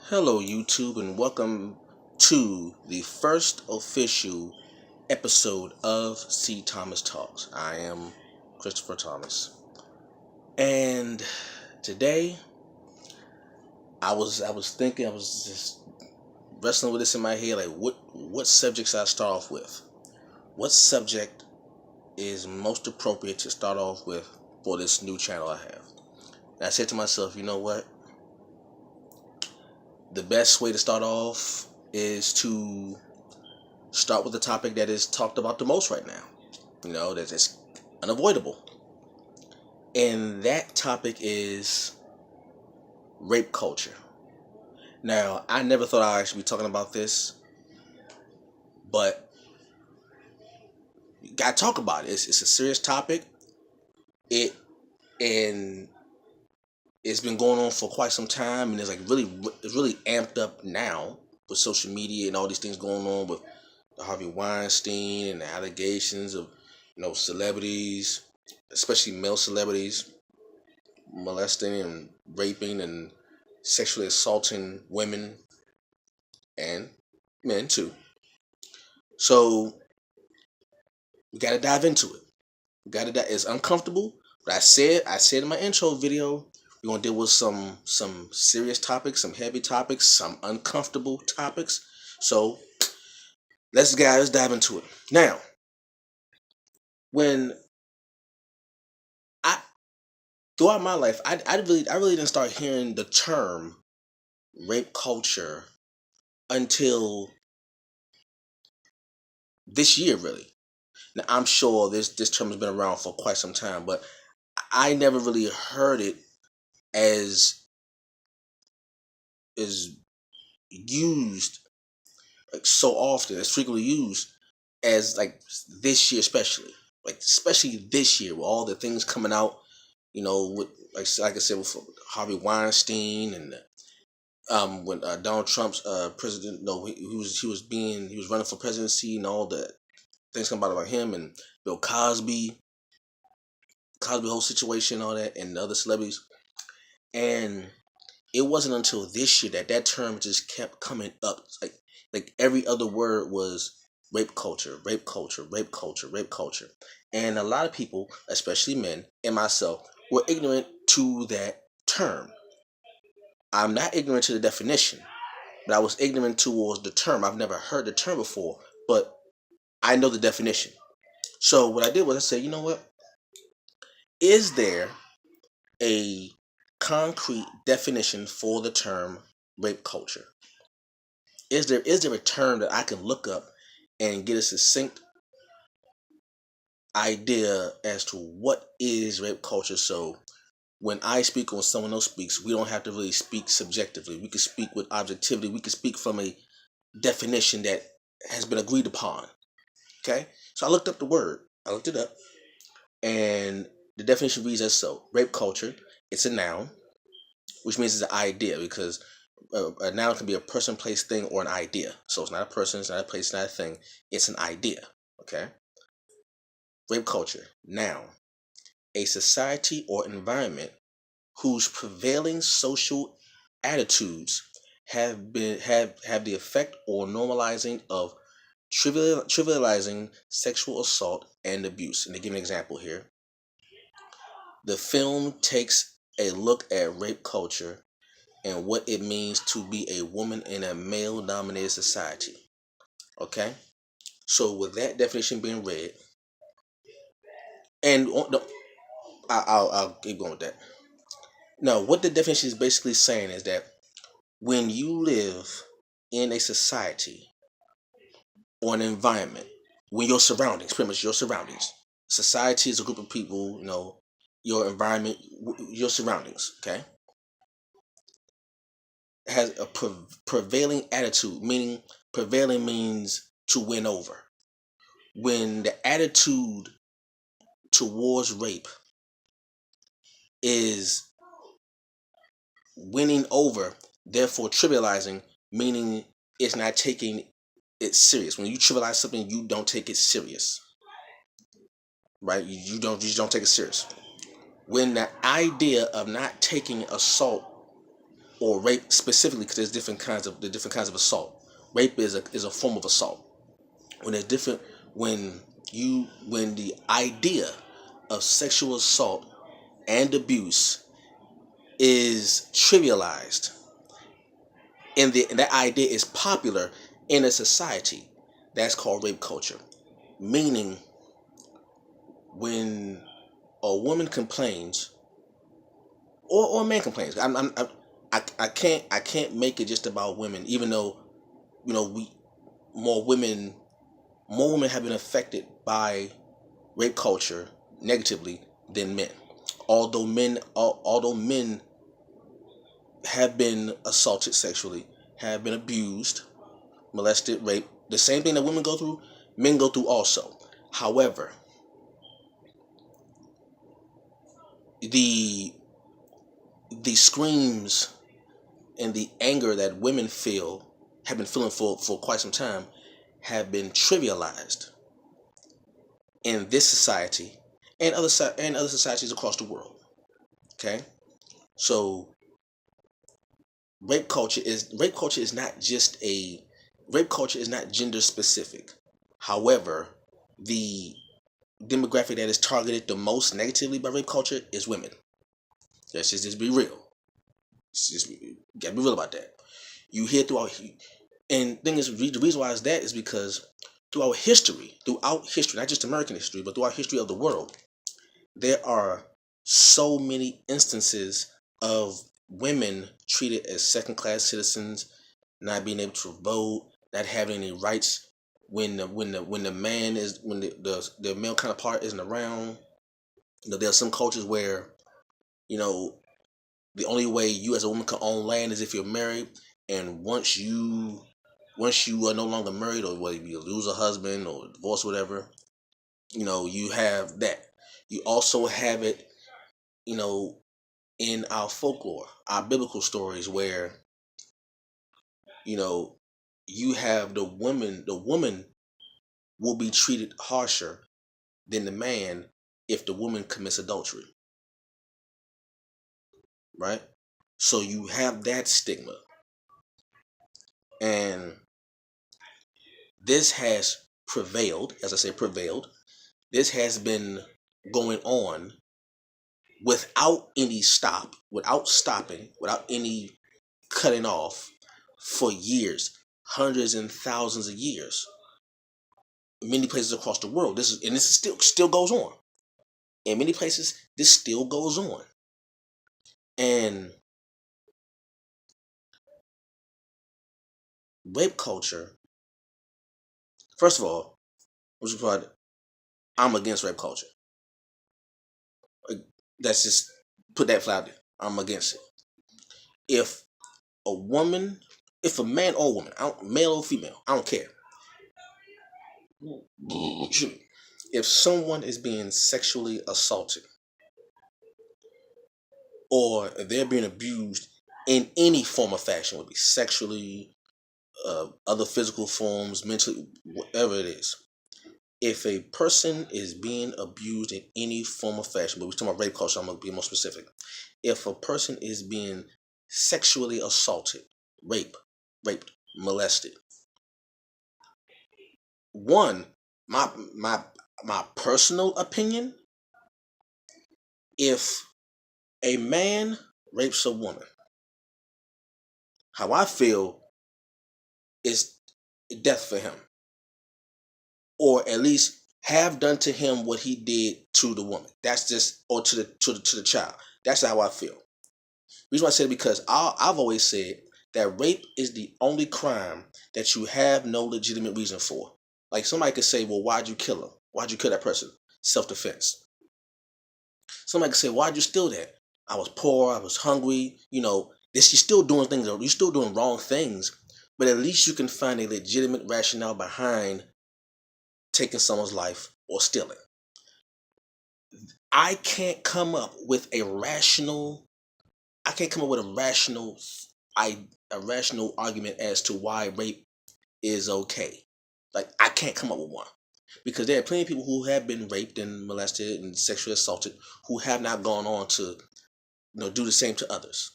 Hello, YouTube, and welcome to the first official episode of C. Thomas Talks. I am Christopher Thomas, and today I was just wrestling with this in my head, like what subjects I start off with. What subject is most appropriate to start off with for this new channel I have? And I said to myself, you know what? The best way to start off is to start with the topic that is talked about the most right now. That is unavoidable. And that topic is rape culture. Now, I never thought I'd actually be talking about this, but you gotta talk about it. It's a serious topic. It and it's been going on for quite some time, and it's really amped up now with social media and all these things going on with Harvey Weinstein and the allegations of celebrities, especially male celebrities, molesting and raping and sexually assaulting women and men too. So we gotta dive into it. It's uncomfortable, but I said in my intro video, we're gonna deal with some serious topics, some heavy topics, some uncomfortable topics. So let's dive into it. Now, when I throughout my life, I really didn't start hearing the term rape culture until this year, really. Now, I'm sure this term has been around for quite some time, but I never really heard it as is used like so often, as frequently used as like this year, especially this year with all the things coming out. With like I said, with Harvey Weinstein and when Donald Trump's president, he was running for presidency, and all the things come out about him and Bill Cosby whole situation, all that, and the other celebrities. And it wasn't until this year that term just kept coming up. It's like every other word was rape culture, rape culture, rape culture, rape culture. And a lot of people, especially men and myself, were ignorant to that term. I'm not ignorant to the definition, but I was ignorant towards the term. I've never heard the term before, but I know the definition. So what I did was I said, you know what? Is there a concrete definition for the term rape culture? Is there a term that I can look up and get a succinct idea as to what is rape culture? So when I speak or when someone else speaks, we don't have to really speak subjectively. We can speak with objectivity. We can speak from a definition that has been agreed upon. Okay? So I looked up the word. I looked it up. And the definition reads as so. Rape culture, it's a noun, which means it's an idea, because a noun can be a person, place, thing, or an idea. So it's not a person, it's not a place, it's not a thing. It's an idea. Okay? Rape culture, noun. A society or environment whose prevailing social attitudes have the effect or normalizing of trivializing sexual assault and abuse. And to give an example here, the film takes a look at rape culture and what it means to be a woman in a male-dominated society. Okay? So with that definition being read, and I'll keep going with that. Now, what the definition is basically saying is that when you live in a society or an environment, when your surroundings, pretty much your surroundings, society is a group of people, your environment, your surroundings, okay, has a prevailing attitude, meaning prevailing means to win over. When the attitude towards rape is winning over, therefore trivializing, meaning it's not taking it serious. When you trivialize something, you don't take it serious, right? You just don't take it serious. When the idea of not taking assault or rape specifically, because there's different kinds of assault. Rape is a form of assault. When there's different when the idea of sexual assault and abuse is trivialized, and that idea is popular in a society, that's called rape culture. Meaning, when a woman complains, or a man complains, I can't make it just about women, even though we more women more women have been affected by rape culture negatively than men. Although men have been assaulted sexually, have been abused, molested, raped, the same thing that women go through, men go through also. However, the the screams and the anger that women have been feeling for quite some time, have been trivialized in this society and other societies across the world. Okay, so rape culture is not just a rape culture is not gender specific. However, the demographic that is targeted the most negatively by rape culture is women. Let's just be real. Gotta be real about that. You hear throughout, and thing is, the reason why is that is because throughout history, not just American history, but throughout history of the world, there are so many instances of women treated as second class citizens, not being able to vote, not having any rights when the man is when the male counterpart isn't around. There are some cultures where you know the only way you as a woman can own land is if you're married, and once you are no longer married, or whether you lose a husband or divorce or whatever, you have that. You also have it, you know, in our folklore, our biblical stories, where you know you have the woman will be treated harsher than the man if the woman commits adultery, right? So you have that stigma, and this has prevailed. As I say, prevailed. This has been going on without any without stopping, without any cutting off, for years, hundreds and thousands of years, in many places across the world. This is still goes on. In many places, this still goes on. And rape culture, first of all, I'm against rape culture. That's just put that flat there. I'm against it. If a woman, if a man or woman, male or female, I don't care. If someone is being sexually assaulted, or they're being abused in any form or fashion, would be sexually, other physical forms, mentally, whatever it is. If a person is being abused in any form or fashion, but we're talking about rape culture, I'm going to be more specific. If a person is being sexually assaulted, raped, molested, one, my my my personal opinion, if a man rapes a woman, how I feel is death for him, or at least have done to him what he did to the woman. That's just, or to the child. That's how I feel. The reason why I said it, because I've always said that rape is the only crime that you have no legitimate reason for. Like, somebody could say, well, why'd you kill her? Why'd you kill that person? Self-defense. Somebody could say, why'd you steal that? I was poor, I was hungry. This, you're still doing things, you're still doing wrong things, but at least you can find a legitimate rationale behind taking someone's life or stealing. I can't come up with a rational I can't come up with a rational argument as to why rape is okay. Like, I can't come up with one. Because there are plenty of people who have been raped and molested and sexually assaulted who have not gone on to do the same to others.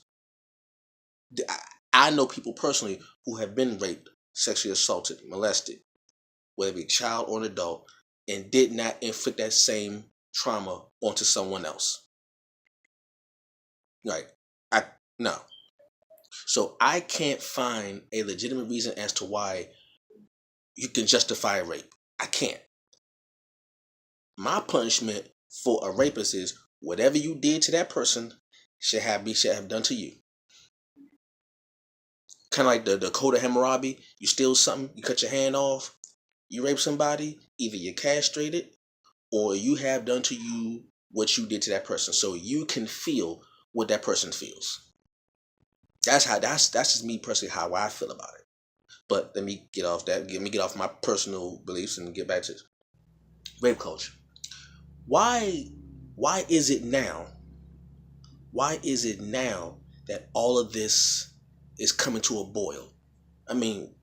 I know people personally who have been raped, sexually assaulted, molested, whether it be a child or an adult, and did not inflict that same trauma onto someone else. Right? I no. So I can't find a legitimate reason as to why you can justify rape. I can't. My punishment for a rapist is whatever you did to that person should have done to you. Kind of like the code of Hammurabi. You steal something, you cut your hand off, you rape somebody, either you're castrated or you have done to you what you did to that person, so you can feel what that person feels. That's just me personally how I feel about it. But let me get off that. Let me get off my personal beliefs and get back to rape culture. Why why is it now? Why is it now that all of this is coming to a boil? I mean,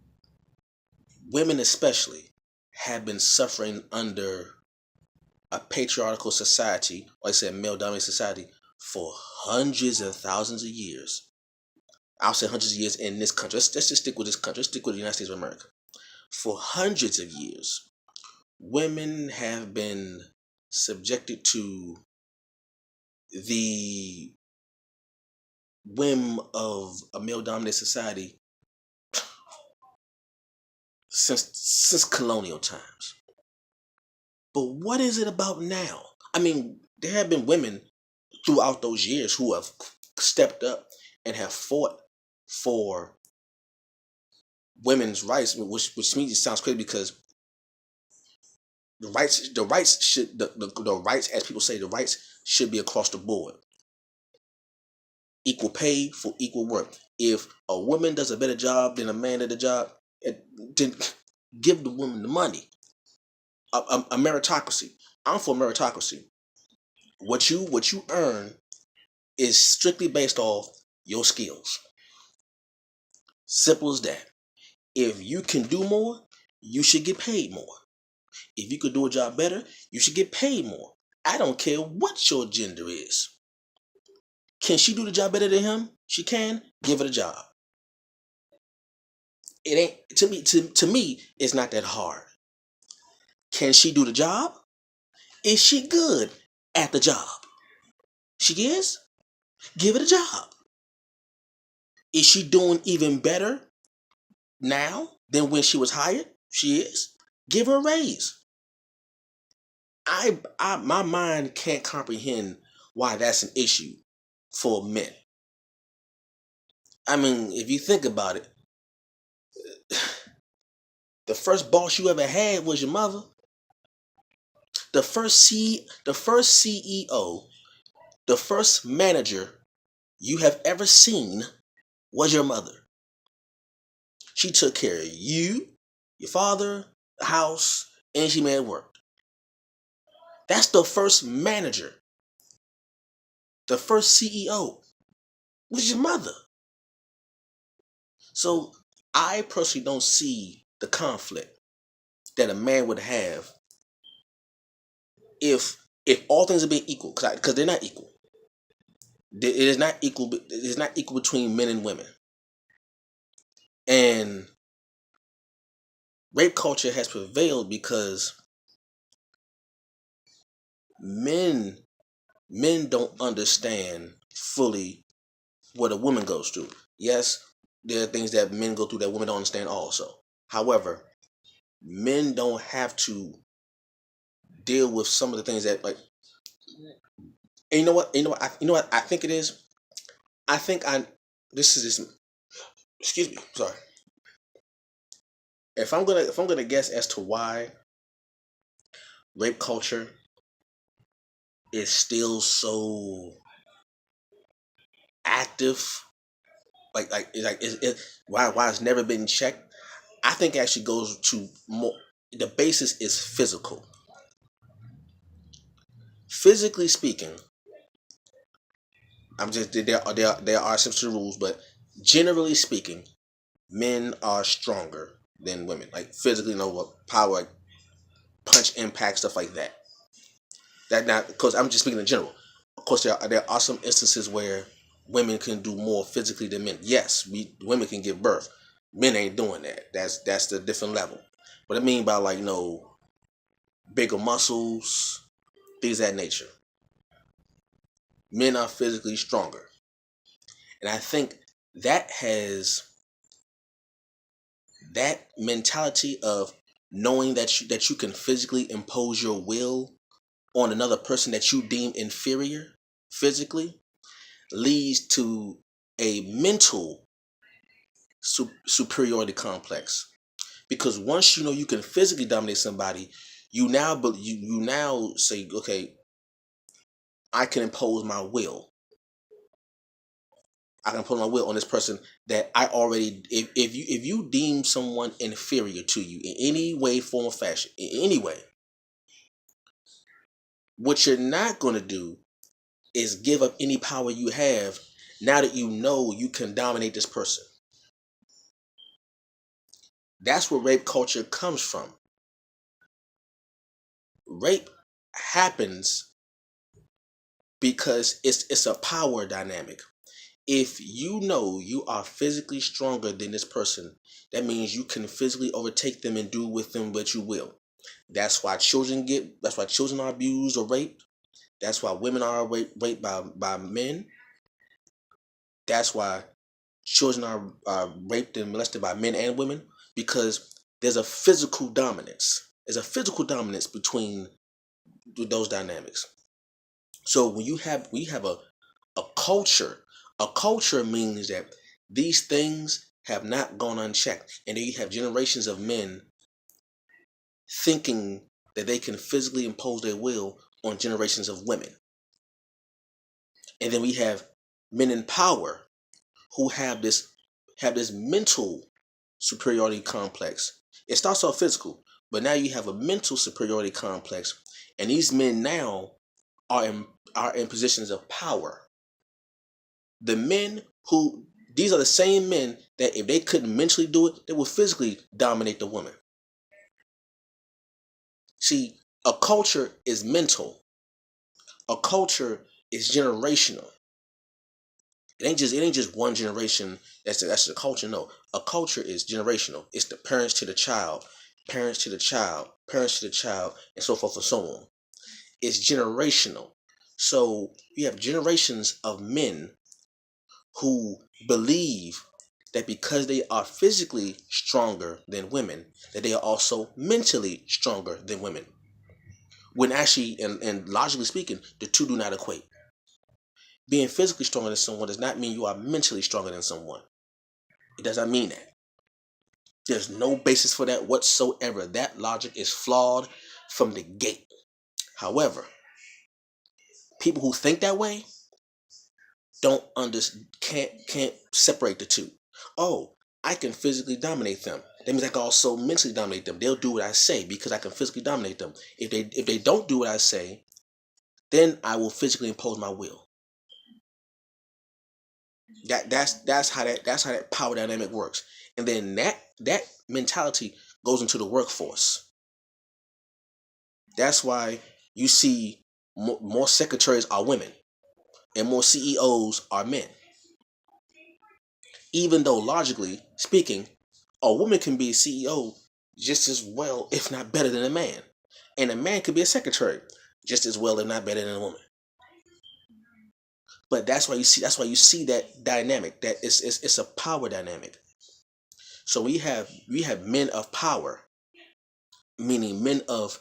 women especially have been suffering under a patriarchal society, like I said, male dominated society, for hundreds and thousands of years. I'll say hundreds of years in this country. Let's just stick with this country. Let's stick with the United States of America. For hundreds of years, women have been subjected to the whim of a male dominated society since colonial times. But what is it about now? I mean, there have been women throughout those years who have stepped up and have fought for women's rights, which means it sounds crazy because the rights should the rights, as people say, the rights should be across the board. Equal pay for equal work. If a woman does a better job than a man at the job, then give the woman the money. A meritocracy. I'm for meritocracy. What you earn is strictly based off your skills. Simple as that. If you can do more, you should get paid more. If you could do a job better, you should get paid more. I don't care what your gender is. Can she do the job better than him? She can. Give her the job. It ain't to me. It's not that hard. Can she do the job? Is she good at the job? She is. Give her the job. Is she doing even better now than when she was hired? She is. Give her a raise. My mind can't comprehend why that's an issue for men. I mean, if you think about it, the first boss you ever had was your mother. The first CEO, the first manager you have ever seen was your mother. She took care of you, your father, the house, and she made it work. That's the first manager. The first CEO was your mother. So I personally don't see the conflict that a man would have if all things are being equal, because they're not equal. It is not equal. It is not equal between men and women. And rape culture has prevailed because men don't understand fully what a woman goes through. Yes, there are things that men go through that women don't understand also. However, men don't have to deal with some of the things that, like, and you know what? I think it is. I think I this is just, excuse me, sorry. If I'm gonna guess as to why rape culture is still so active, why it's never been checked. I think it actually goes to more. The basis is physical. Physically speaking, I'm just there are exceptions to the rules, but generally speaking, men are stronger than women. Like physically, power, like punch, impact, stuff like that. That not because I'm just speaking in general. Of course, there are some instances where women can do more physically than men. Yes, women can give birth. Men ain't doing that. That's the different level. What I mean by, like, bigger muscles, things of that nature. Men are physically stronger, and I think that has that mentality of knowing that you can physically impose your will on another person that you deem inferior physically leads to a mental superiority complex, because once you know you can physically dominate somebody, you now say, okay, I can impose my will. I can impose my will on this person that I already. If you deem someone inferior to you in any way, form, or fashion, in any way, what you're not going to do is give up any power you have. Now that you know you can dominate this person, that's where rape culture comes from. Rape happens because it's a power dynamic. If you know you are physically stronger than this person, that means you can physically overtake them and do with them what you will. That's why children are abused or raped. That's why women are raped by men. That's why children are raped and molested by men and women, because there's a physical dominance. There's a physical dominance between those dynamics. So when you have a culture means that these things have not gone unchecked, and then you have generations of men thinking that they can physically impose their will on generations of women. And then we have men in power who have this mental superiority complex. It starts off physical, but now you have a mental superiority complex, and these men now are in positions of power. The men who These are the same men that if they couldn't mentally do it, they would physically dominate the woman. See, a culture is mental. A culture is generational. It ain't just one generation. That's the culture. No, a culture is generational. It's the parents to the child, parents to the child, parents to the child, and so forth and so on. It's generational. So you have generations of men who believe that because they are physically stronger than women, that they are also mentally stronger than women. When actually, and logically speaking, the two do not equate. Being physically stronger than someone does not mean you are mentally stronger than someone. It does not mean that. There's no basis for that whatsoever. That logic is flawed from the gate. However, people who think that way don't understand, can't separate the two. Oh, I can physically dominate them. That means I can also mentally dominate them. They'll do what I say because I can physically dominate them. If they don't do what I say, then I will physically impose my will. That's how that power dynamic works. And then that mentality goes into the workforce. That's why you see more secretaries are women and more CEOs are men. Even though logically speaking, a woman can be a CEO just as well, if not better than a man. And a man could be a secretary just as well, if not better than a woman. But that's why you see that dynamic. That it's a power dynamic. So we have men of power, meaning men of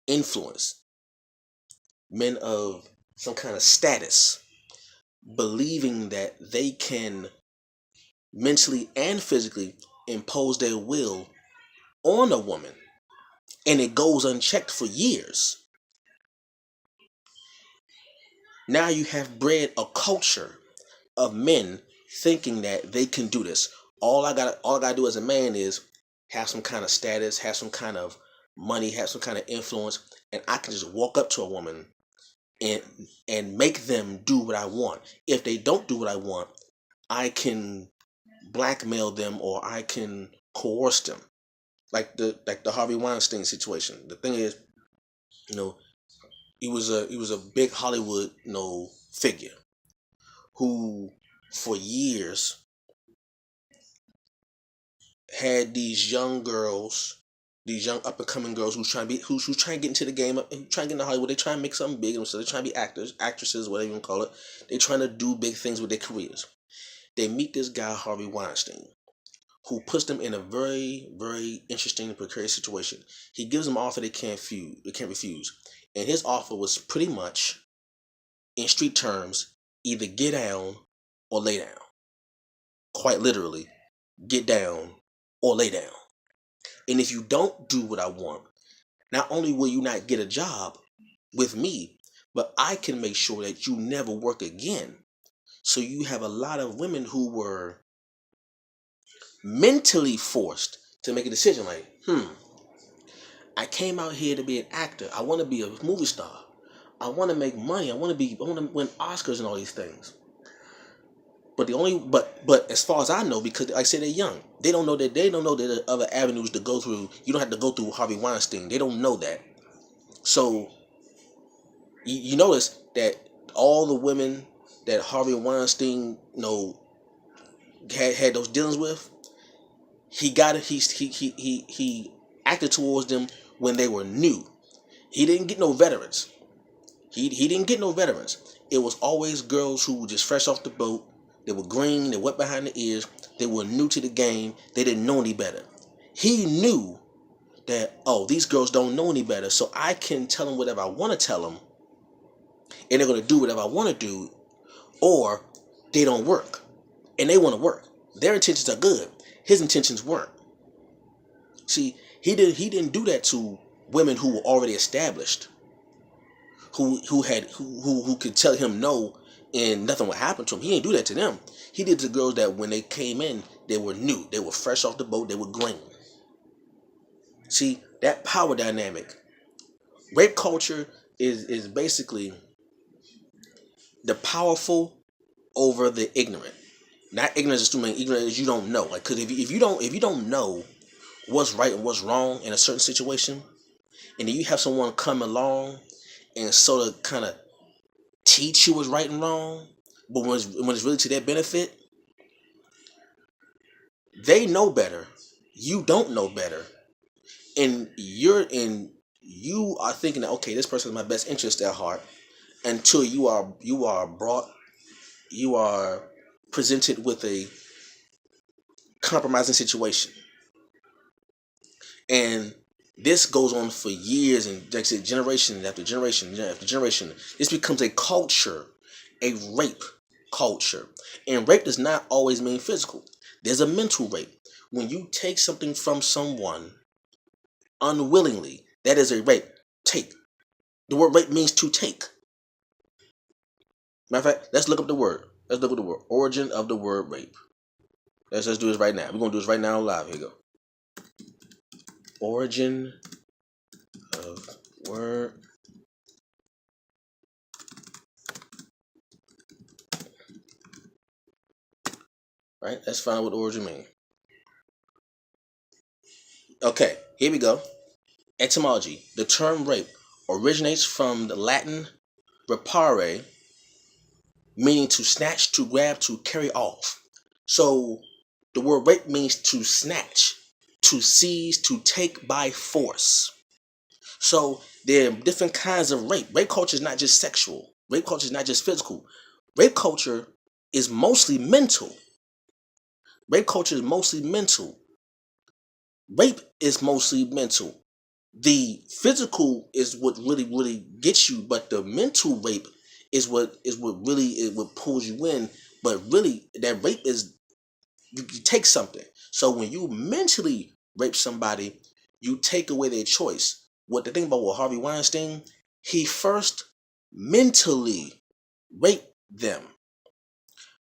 influence, men of some kind of status, believing that they can mentally and physically impose their will on a woman, and it goes unchecked for years. Now you have bred a culture of men thinking that they can do this. All I gotta do as a man is have some kind of status, have some kind of money, have some kind of influence, and I can just walk up to a woman and and make them do what I want. If they don't do what I want, I can blackmail them or I can coerce them. Like the Harvey Weinstein situation. The thing is, you know, he was a big Hollywood, figure. who for years had these young girls, these young up and coming girls who's trying to be who's trying to get into the game, who trying to get into Hollywood. They trying to make something big, so they're trying to be actors, actresses, whatever you want to call it. They trying to do big things with their careers. They meet this guy Harvey Weinstein, who puts them in a very, very interesting and precarious situation. He gives them an offer they can't refuse. And his offer was pretty much, in street terms, either get down or lay down. Quite literally, get down or lay down. And if you don't do what I want, not only will you not get a job with me, but I can make sure that you never work again. So you have a lot of women who were mentally forced to make a decision like, I came out here to be an actor. I want to be a movie star. I want to make money. I want to win Oscars and all these things. But but as far as I know, because like I say they're young, they don't know that there are other avenues to go through. You don't have to go through Harvey Weinstein. They don't know that. So you notice that all the women that Harvey Weinstein had those dealings with, he acted towards them when they were new. He didn't get no veterans. He didn't get no veterans. It was always girls who were just fresh off the boat. They were green. They wet behind the ears. They were new to the game. They didn't know any better. He knew that, these girls don't know any better, so I can tell them whatever I want to tell them, and they're going to do whatever I want to do, or they don't work, and they want to work. Their intentions are good. His intentions weren't. See, he didn't do that to women who were already established, who could tell him no and nothing would happen to him. He didn't do that to them. He did to girls that when they came in, they were new. They were fresh off the boat. They were green. See, that power dynamic. Rape culture is basically the powerful over the ignorant. Not ignorance is too many. Ignorant is you don't know. Like, because if you don't know what's right and what's wrong in a certain situation, and then you have someone come along and sort of kind of teach you what's right and wrong, but when it's really to their benefit, they know better. You don't know better, and you are thinking that, okay, this person has my best interest at heart, until you are presented with a compromising situation. And this goes on for years, and like I said, generation after generation after generation. This becomes a culture, a rape culture. And rape does not always mean physical. There's a mental rape. When you take something from someone unwillingly, that is a rape. Take. The word rape means to take. Matter of fact, let's look up the word. Let's look up the word. Origin of the word rape. Let's do this right now. We're going to do this right now live. Here you go. Origin of word. Right? Let's find out what origin means. Okay, here we go. Etymology. The term rape originates from the Latin rapare, meaning to snatch, to grab, to carry off. So the word rape means to snatch, to seize, to take by force. So there are different kinds of rape. Rape culture is not just sexual. Rape culture is not just physical. Rape culture is mostly mental. Rape culture is mostly mental. Rape is mostly mental. The physical is what really gets you, but the mental rape is what pulls you in. But really, that rape is you take something. So when you mentally rape somebody, you take away their choice. What the thing about with Harvey Weinstein, he first mentally raped them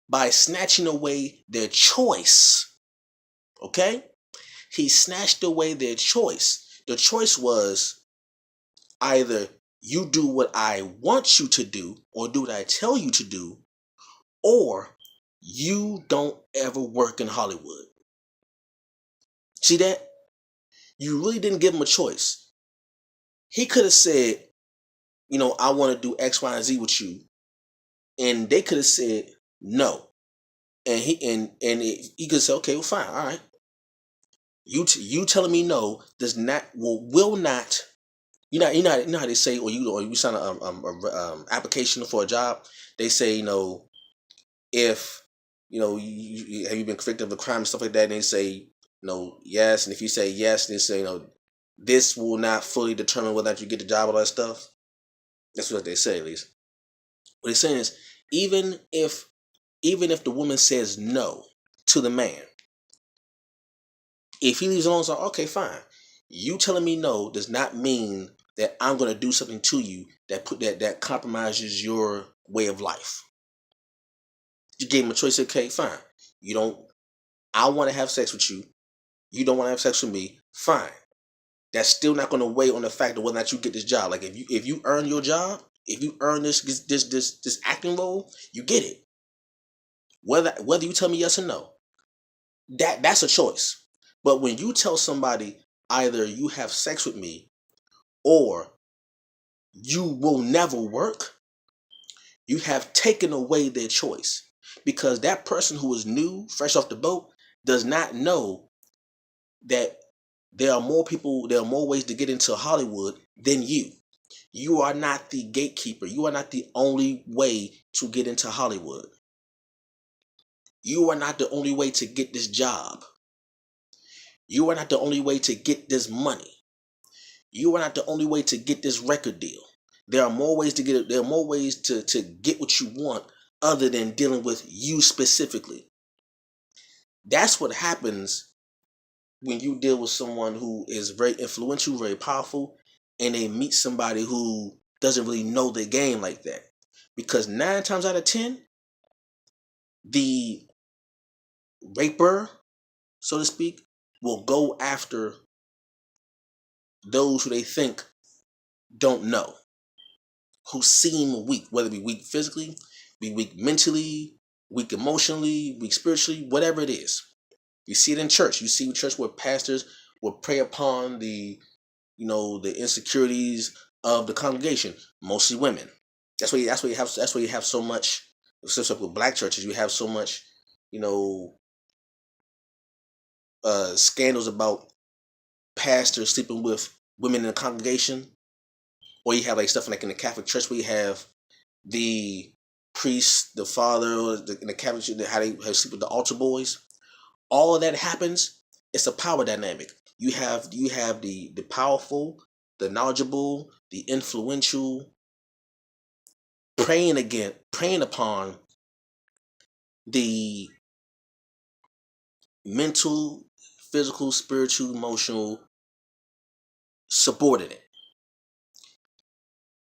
by snatching away their choice. Okay? He snatched away their choice. The choice was either you do what I want you to do or do what I tell you to do, or you don't ever work in Hollywood. See that? You really didn't give him a choice. He could have said, I want to do X, Y, and Z with you. And they could have said, no. And he could say, okay, well, fine, all right. You telling me no does not will not. You know how they say, or you sign a application for a job. They say, if have you been convicted of a crime and stuff like that, and they say yes, and if you say yes, they say this will not fully determine whether or not you get the job, all that stuff. That's what they say, at least. What they're saying is, even if the woman says no to the man, if he leaves alone, so okay, fine. You telling me no does not mean that I'm going to do something to you that compromises your way of life. You gave him a choice. Okay, fine. You don't. I want to have sex with you. You don't want to have sex with me. Fine. That's still not going to weigh on the fact of whether or not you get this job. Like if you earn your job, if you earn this acting role, you get it. Whether you tell me yes or no, that's a choice. But when you tell somebody either you have sex with me or you will never work, you have taken away their choice. Because that person who is new, fresh off the boat, does not know that there are more ways to get into Hollywood than you. You are not the gatekeeper. You are not the only way to get into Hollywood. You are not the only way to get this job. You are not the only way to get this money. You are not the only way to get this record deal. There are more ways to get it. There are more ways to get what you want other than dealing with you specifically. That's what happens when you deal with someone who is very influential, very powerful, and they meet somebody who doesn't really know the game like that. Because 9 times out of 10, the raper, so to speak, will go after those who they think don't know, who seem weak, whether it be weak physically, be weak mentally, weak emotionally, weak spiritually, whatever it is. You see it in church. You see in church where pastors will prey upon the insecurities of the congregation, mostly women. That's why you have so much. Especially with black churches, you have so much, scandals about pastors sleeping with women in the congregation, or you have like stuff like in the Catholic Church where you have the priest, the father, in the Catholic Church, how they sleep with the altar boys. All of that happens. It's a power dynamic. You have the powerful, the knowledgeable, the influential, preying upon the mental, physical, spiritual, emotional subordinate.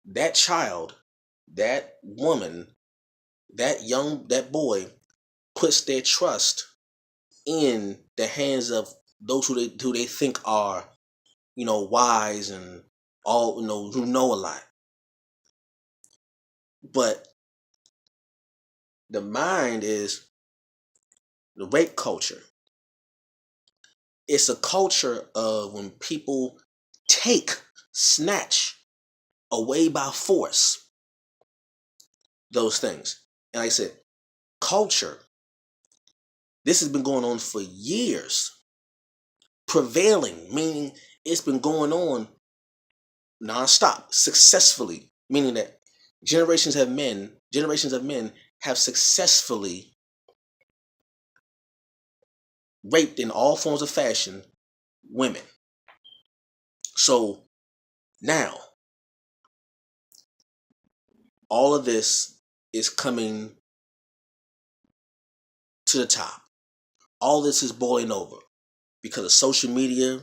That child, that woman, that boy puts their trust in the hands of those who they think are, wise and all, who know a lot. But the mind is the rape culture. It's a culture of when people snatch away by force those things. And like I said, culture, this has been going on for years. Prevailing, meaning it's been going on nonstop, successfully, meaning that generations of men have successfully raped in all forms of fashion women. So now all of this is coming to the top. All this is boiling over because of social media,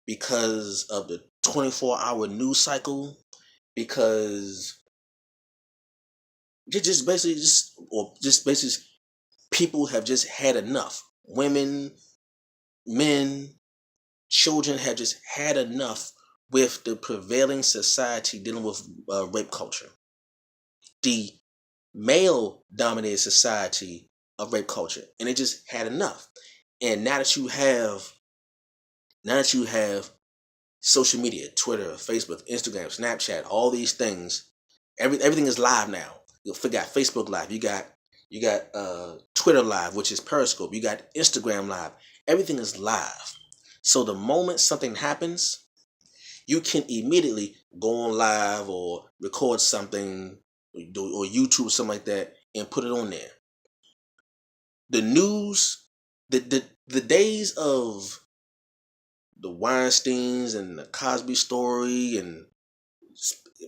because of the 24-hour news cycle, because just basically people have just had enough. Women, men, children have just had enough with the prevailing society dealing with rape culture. The male-dominated society of rape culture, and they just had enough. And now that you have social media, Twitter, Facebook, Instagram, Snapchat, all these things, everything is live now. You got Facebook Live, you got You got Twitter Live, which is Periscope. You got Instagram Live. Everything is live. So the moment something happens, you can immediately go on live or record something or YouTube or something like that and put it on there. The news, the days of the Weinsteins and the Cosby story and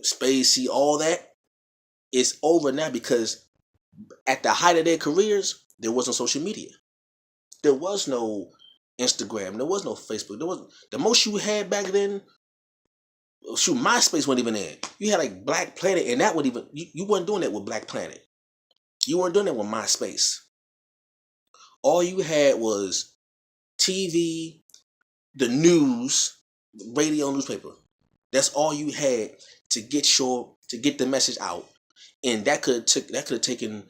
Spacey, all that is over now, because at the height of their careers, there wasn't social media. There was no Instagram. There was no Facebook. There was the most you had back then. Shoot, MySpace wasn't even there. You had like Black Planet, and that would even you weren't doing that with Black Planet. You weren't doing that with MySpace. All you had was TV, the news, radio, newspaper. That's all you had to get the message out, and that could have taken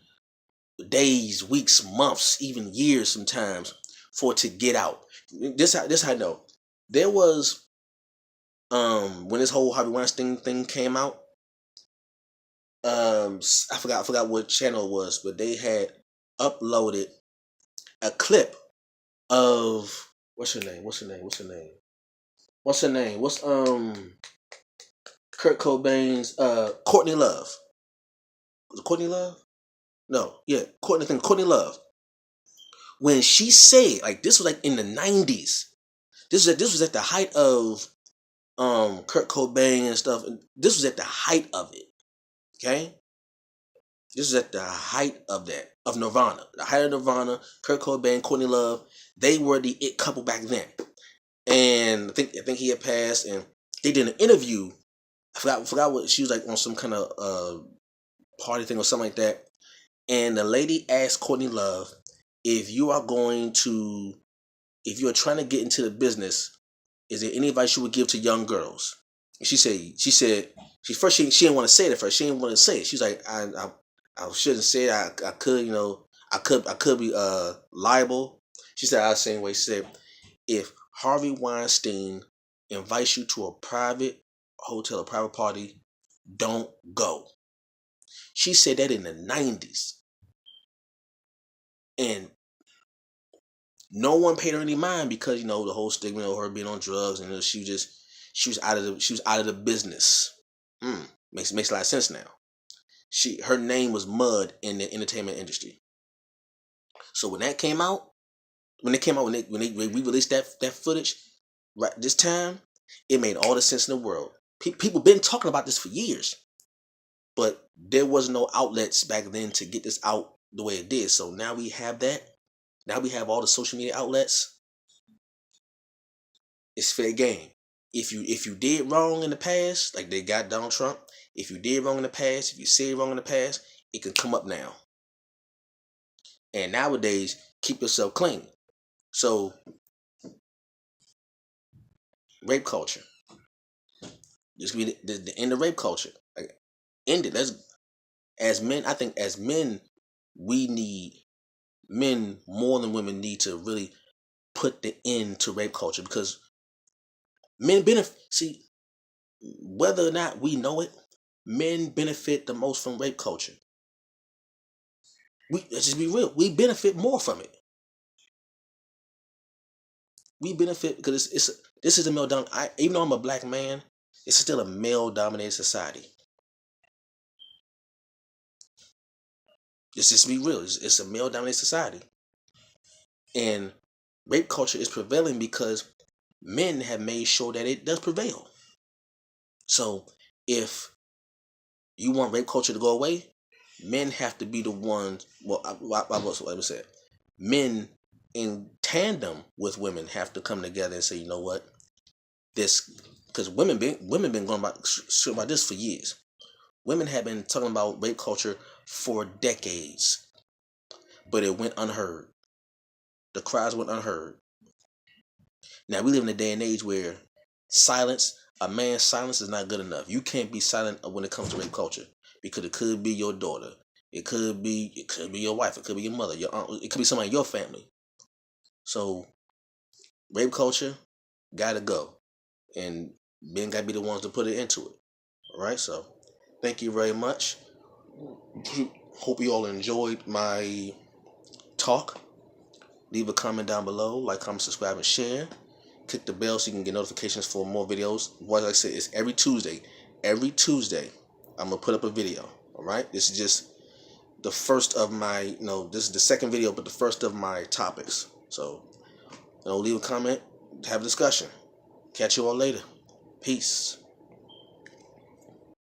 days, weeks, months, even years sometimes for it to get out. This how I know. There was when this whole Harvey Weinstein thing came out. I forgot what channel it was, but they had uploaded a clip of what's her name? What's Kurt Cobain's Courtney Love. Was it Courtney Love? No, yeah, Courtney Love. When she said, like, this was like in the 90s. This was at the height of Kurt Cobain and stuff. This was at the height of it. Okay? This is at the height of that, of Nirvana. The height of Nirvana, Kurt Cobain, Courtney Love, they were the it couple back then. And I think he had passed, and they did an interview. I forgot what she was like on, some kind of party thing or something like that. And the lady asked Courtney Love, if you are trying to get into the business, is there any advice you would give to young girls? And she said she didn't want to say it at first. She didn't want to say it. She's like, I shouldn't say it. I could, I could be liable. She said, I was the same way. She said, if Harvey Weinstein invites you to a private hotel, a private party, don't go. She said that in the 90s. And no one paid her any mind, because the whole stigma of her being on drugs, and she was out of the business. Makes a lot of sense now. Her name was mud in the entertainment industry. So when they re-released that footage, right this time, it made all the sense in the world. People been talking about this for years, but there was no outlets back then to get this out the way it did. So now we have that. Now we have all the social media outlets. It's fair game. If you did wrong in the past, like they got Donald Trump, if you did wrong in the past, if you said wrong in the past, it can come up now. And nowadays, keep yourself clean. So, rape culture. This could be the end of rape culture. Like, end it. As men, I think as men, men more than women need to really put the end to rape culture, because men benefit. See, whether or not we know it, men benefit the most from rape culture. Let's just be real. We benefit more from it. We benefit because this is a male dominated. Even though I'm a black man, it's still a male dominated society. Let's just be real. It's a male dominated society, and rape culture is prevailing because men have made sure that it does prevail. So if you want rape culture to go away, men have to be the ones. Well, let me say it. Men in tandem with women have to come together and say, you know what, this, because women been going about this for years. Women have been talking about rape culture for decades, but it went unheard. The cries went unheard. Now we live in a day and age where a man's silence is not good enough. You can't be silent when it comes to rape culture, because it could be your daughter, it could be your wife, it could be your mother, your aunt, it could be somebody in your family. So rape culture gotta go, and men gotta be the ones to put it into it. All right, so thank you very much. hope you all enjoyed my talk. Leave a comment down below, like, comment, subscribe, and share. Click the bell so you can get notifications for more videos. Like I said, it's every Tuesday. Every Tuesday, I'm going to put up a video. Alright? This is just the first of my, this is the second video, but the first of my topics. So, leave a comment, have a discussion. Catch you all later. Peace.